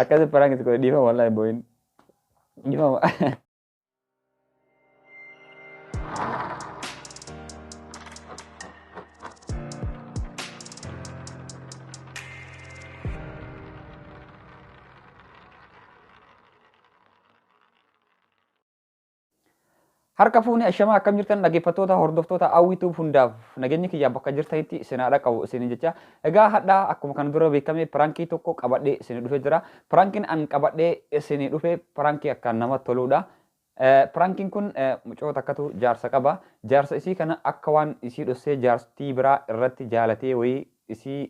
Akkasii prank godhe dhiifama wallahi boo'in. Dhiifama. Harka fuuni ashamaa akkam jirtan dhaggeeffattoota hordoftoota Awwituu hundaaf nageenyi kiyyaa bakka jirtanitti sinaadha qabu isinin jecha. Egaa hadhaa akkuma kana dura beekame pirankii tokko qabadhee isinii dhufee jira. Pirankiin an qabadhee isinii dhufee pirankii akkaan namatti toludha. Pirankiin kun mucoo takkatu jaarsa qaba. Jaarsa isii kana akka waan isii dhossee jaarstii biraa irratti jaalatee wayii isii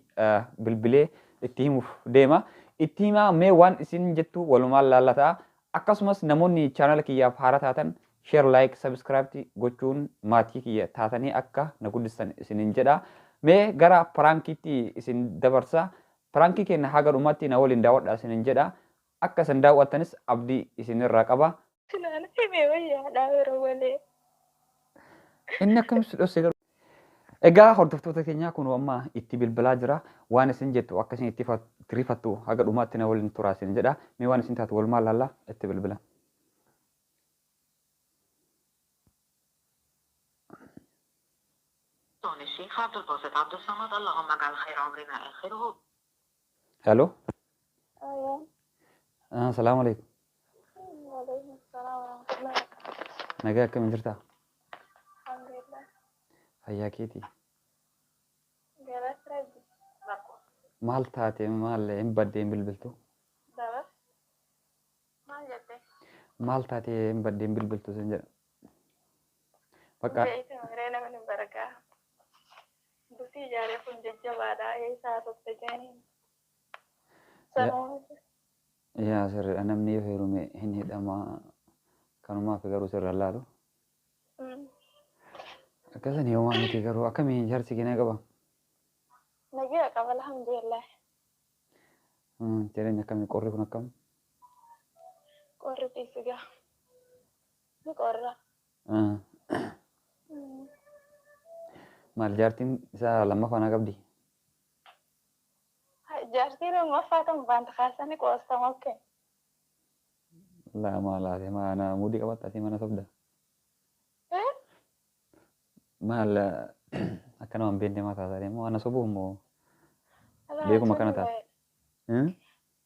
bilbilee itti himuuf deema. Itti himaa mee waan isin jettu walumaan laallataa. Akkasumas namoonni chaanala kiyyaaf haara taatan share like subscribe gochuun maatii kiyya taatanii akka na guddistan isinin jedha. Mee gara pirankiitti isin dabarsa. Pirankii keenya haga dhumatti na waliin daawwadha isinin jedha. Akka isin daawwattanis abdii isinirraa qaba. Inni akkamitti dhosse garuu. Egaa hordoftoota keenya kun amma itti bilbilaa jira. Waan isin jettu akka isin itti rifattu haga dhumatti na waliin turaa isin jedha. Mee waan isin taatu walumaan laalla itti bilbila. الشيخ عبد الباسط عبد الصمد اللهم اجعل خير عمرنا اخره. Hello. أيوة. السلام عليكم. وعليكم السلام ورحمة الله. Nagaa akkamiin jirta? الحمد لله. Fayyaa keetii? جلست ربي. Maal taate maal hin baddeen bilbiltu? دبس. ما جدك. Maal taate hin baddeen bilbiltu sin jedha. Bakka بيت مرينا من البركة. بسي جاري كن ججبادا أي ساعة تجاني. سلام. yaa sirriidha namni yoo heerume hin hidhama kanumaaf garuu sirra laalu. Akkasanii yoo waan miti garuu akkamii jaarsi keenyaa qaba? نجي قبل الحمد لله. Jireenya akkamii qorri kun akkam? قرب إيسجا. نقرأ. Maal jaartiin isaa lammaffaa na qabdi? جارتي لما فاتم بانت خاصني كوستا ممكن. Laa maal haate maana mudii qabattaati mana sobda. Maal akka nama hin beekne maa taatee moo ana sobuuf moo beekuma akkana taate?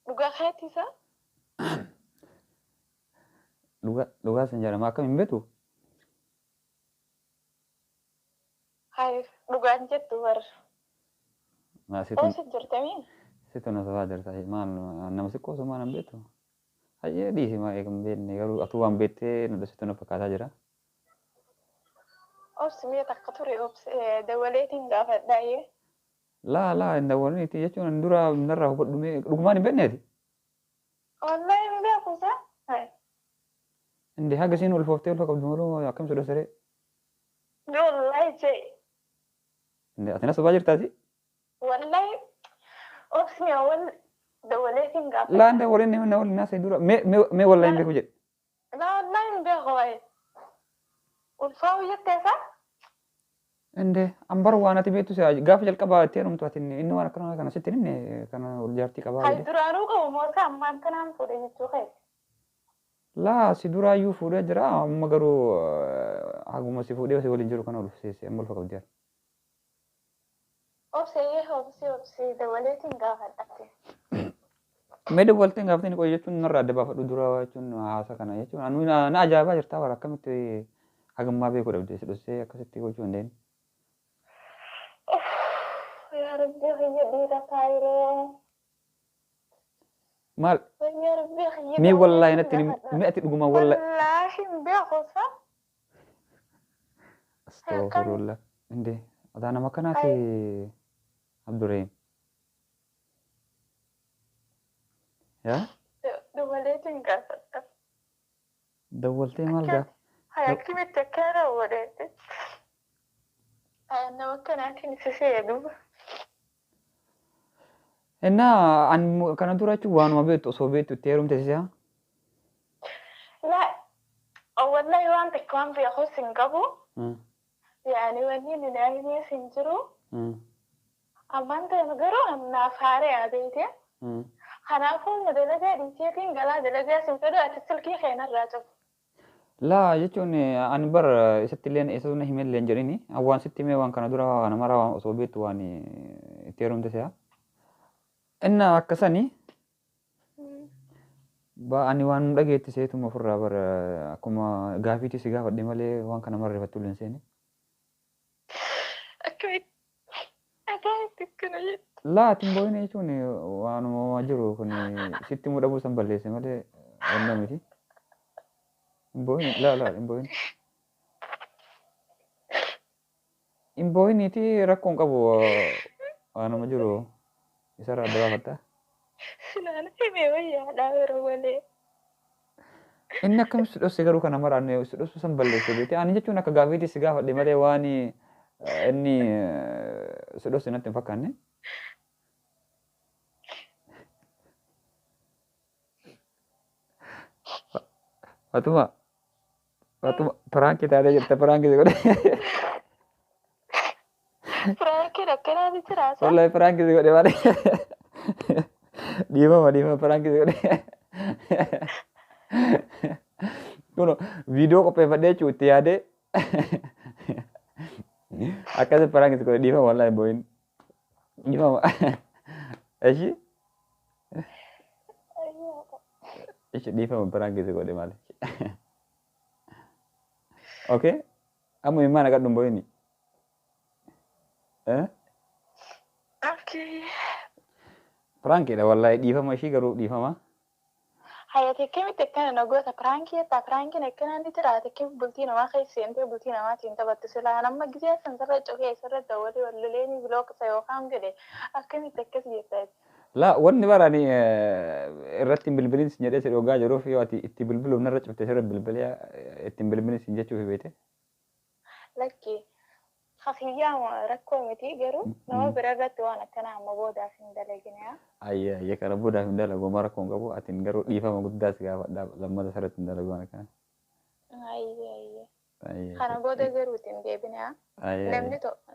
Dhugaa keettisa? Dhugaa sin jedhama akkam hin beektu? Hai, dhugaan jettu bar. Oosi jirtami? Situ na sobaa jirta maal nama sikkoo sun maal hin beektu? Hayyee dhiisi maa eegam beekne garuu atuu waan beektee nu dhasitu na fakkaataa jira. Obsi mi'a takka ture obsi dawaleetiin gaafadhaayee. Laa hin dawwaliniiti jechuun dura narraa hubadhume dhugumaan hin beekneeti. Wallahi hin beekusa? Inde haga isiin ulfooftee ulfa qabdu maluu akkam sodosaree? Wallahi jee. Inde ati na sobaa jirtaati? Wallahi obsi mi'a wal dawaleetiin gaafadhaa. Laa inde waliin na waliin naasee dura mee wallahi hin beeku jedhe. Laa wallahi hin beeku waayee. Ulfaa'u jetteesa? Inde ambar waan ati beektu gaafa jalqabaa itti heerumtu ati inni waan akkana kana sitti himne kana jaartii qabaa Hai jedhe. duraanuu qabu moo isaa ammaan kanaan fuudhe jechuu keessa? Laa si duraayyuu fuudhee jira amma garuu haguma si fuudhee si waliin jiru kana ulfseesse amma ulfa qabdi. Obsi dawaleetiin gaafadhaate. Mee dawwalteen gaafatanii qoy jechuun narraa adda baafadhu dura jechuun haasa kana jechuun anu na ajaa'ibaa jirtaa bara akkamitti hagammaa beekuu dhabde si dhossee akkasitti gochuu hin deemne. Yaa Rabbi hayya dhiira taayiree. Maal Hayya Rabbi hayya. mee wallahi natti mee ati dhuguma wallahi. Wallahi hin beekusa. Astaghfirullah. Inde adaa nama kanaati Abdurrahim. Yaa Dawaleetiin gaafadha. dawwaltee maal gaaf? Hayya akkamitti akkana wadeette. Hayya nama kanaatiin isa fayyadu. Innaa an kana dura jechuun waanuma beektu osoo beektu itti heerumte sisaa? Laa wallahi waan takka waan beeku sin qabu. Yaani wanni ninaafni sin jiru. Ammaan ta'e garuu naaf haaree adeete. Kanaafuu na dalagaa dhiiseetiin galaa dalagaa sin fedhu ati silkii keenarraa cabu. Laa jechuun ani bar isatti illee isa na himee illee jedhini waan sitti himee waan kana dura waan mara waan osoo beektu waan itti heerumte se'a. Inna akkasanii ani waan dhageetti seetuma ofirraa bar akkuma gaafiitti si gaafadhe malee waan kana marreeffattu illee seeni. Akkamitti akkana jettu. Laa ittiin boo'ina jechuun waanuma jiru kun sitti mudhabuu san balleesse malee onnaa miti. Imboin, la, imboin. Imboin itu rakong kabu anu majuro. Isara ada apa? Nana hime waya dah berwale. Inna kam sudah segaru kan amar ane sudah susan balle sebeti. Ani je cuna kagawi di segah di male wani ini sudah senat tempakan ne. Waktu perang kita ada cerita perang gitu kan. Perang kira-kira bicara apa? Soalnya perang gitu kan di mana? Di mana perang gitu kan. Kuno video ko pe dia cuti ade. Akan perang gitu kan di mana wallahi boin. Di mana? Aji? Aji di mana perang gitu kan di mana? Oke, kamu yang mana kan numbo ini? Oke. Perang kita wallahi di mana sih garu di mana? Hayati kami tekan naga perang kita nekkan nanti terasa kami bulti nama kayak sente bulti nama cinta batu sila nama gitu sensor coke sensor dawari walule ni blok saya kam gede. Kami tekkan gitu. لا واني براني الرتب بالبلين سنجري سيرو جاجرو في وقت التبلبل ونرج بتشرب بالبليا التبلبل سنجتو في بيته لكي خفيا ركو متي جرو نو برغت وانا كان مبودا في دلجنا اي كان بودا من دلغو مركون غبو اتين غرو ديفا ما قداس لما سرت من دلغو انا كان اي خانا بودا جرو تين جيبنا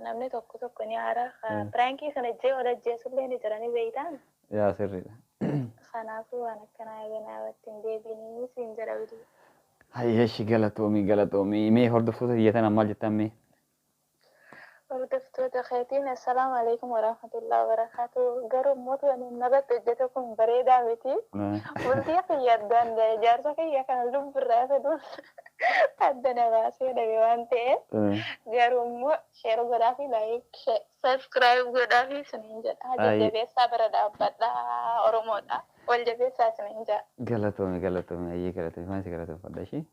namni tokko ni haara pranki sana jee wala jeesullee ni jirani beeytan yaa sirriidha kanaafuu waan akkanaa eeganaa wattiin deebinii siin jedha bidi hayyeeshi galatoomii mee hordoftoota hiyyatan ammaal jettamme hordoftoota keetiin assalaamu alaikum warahmatullahi wabarakatuh garuu mootu ani narratti hojjete kun bareedaa miti bultii kiyya addaan jaarsa kiyya kana lubbirraa fedhuun addana baasee dhabe waan ta'eef garuu immoo sheer godhaa fi laayik sabskiraayib godhaa fi siniin jedha jajjabeessaa bira dhaabbadhaa oromoodha wal jabeessaa siniin jedha galatoomii ayyee galatoomii maansi galatoomfadha ishii